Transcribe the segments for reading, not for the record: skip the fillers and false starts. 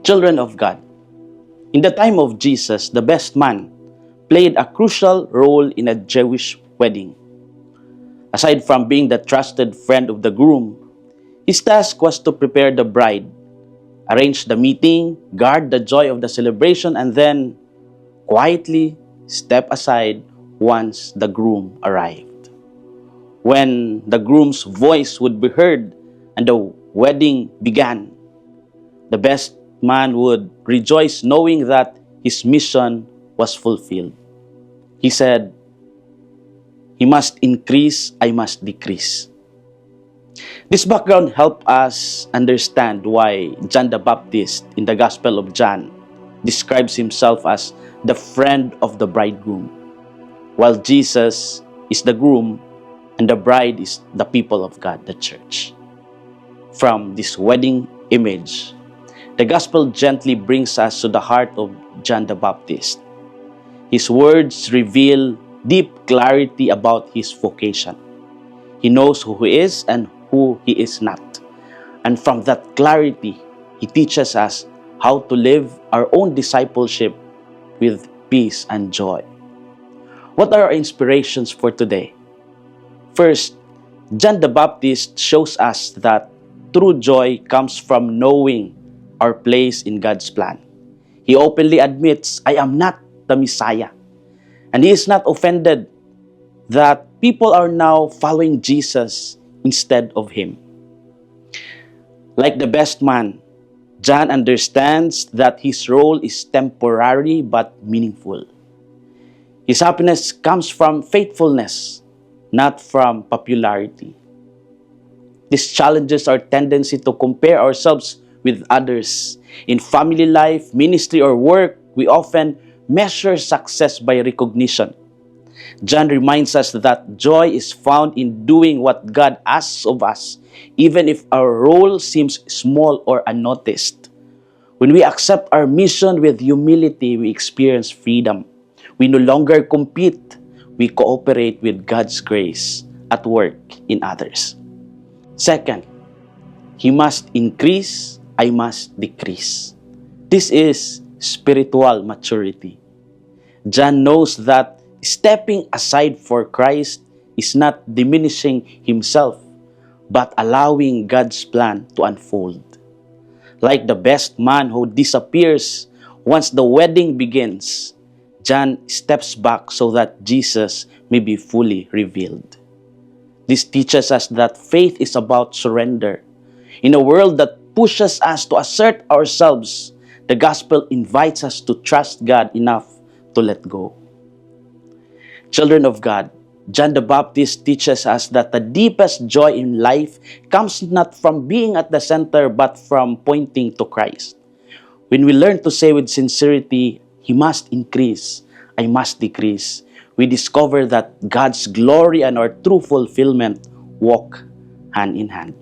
Children of God, in the time of Jesus, the best man played a crucial role in a Jewish wedding. Aside from being the trusted friend of the groom, his task was to prepare the bride, arrange the meeting, guard the joy of the celebration, and then quietly step aside once the groom arrived. When the groom's voice would be heard and the wedding began, the best man would rejoice knowing that his mission was fulfilled. He said, "He must increase, I must decrease." This background helped us understand why John the Baptist in the Gospel of John describes himself as the friend of the bridegroom, while Jesus is the groom and the bride is the people of God, the church. From this wedding image, the Gospel gently brings us to the heart of John the Baptist. His words reveal deep clarity about his vocation. He knows who he is and who he is not. And from that clarity, he teaches us how to live our own discipleship with peace and joy. What are our inspirations for today? First, John the Baptist shows us that true joy comes from knowing our place in God's plan. He openly admits, "I am not the Messiah." And he is not offended that people are now following Jesus instead of him. Like the best man, John understands that his role is temporary but meaningful. His happiness comes from faithfulness, not from popularity. This challenges our tendency to compare ourselves with others. In family life, ministry, or work, we often measure success by recognition. John reminds us that joy is found in doing what God asks of us, even if our role seems small or unnoticed. When we accept our mission with humility, we experience freedom. We no longer compete. We cooperate with God's grace at work in others. Second, he must increase, I must decrease. This is spiritual maturity. John knows that stepping aside for Christ is not diminishing himself, but allowing God's plan to unfold. Like the best man who disappears once the wedding begins, John steps back so that Jesus may be fully revealed. This teaches us that faith is about surrender. In a world that pushes us to assert ourselves, the gospel invites us to trust God enough to let go. Children of God, John the Baptist teaches us that the deepest joy in life comes not from being at the center, but from pointing to Christ. When we learn to say with sincerity, "He must increase, I must decrease," we discover that God's glory and our true fulfillment walk hand in hand.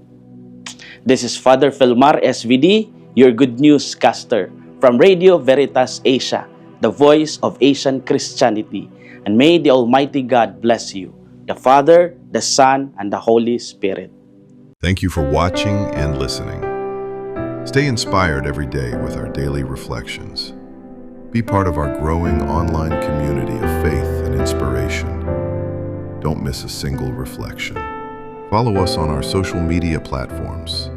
This is Father Felmar SVD, your Good News caster from Radio Veritas Asia, the voice of Asian Christianity. And may the Almighty God bless you, the Father, the Son, and the Holy Spirit. Thank you for watching and listening. Stay inspired every day with our daily reflections. Be part of our growing online community of faith and inspiration. Don't miss a single reflection. Follow us on our social media platforms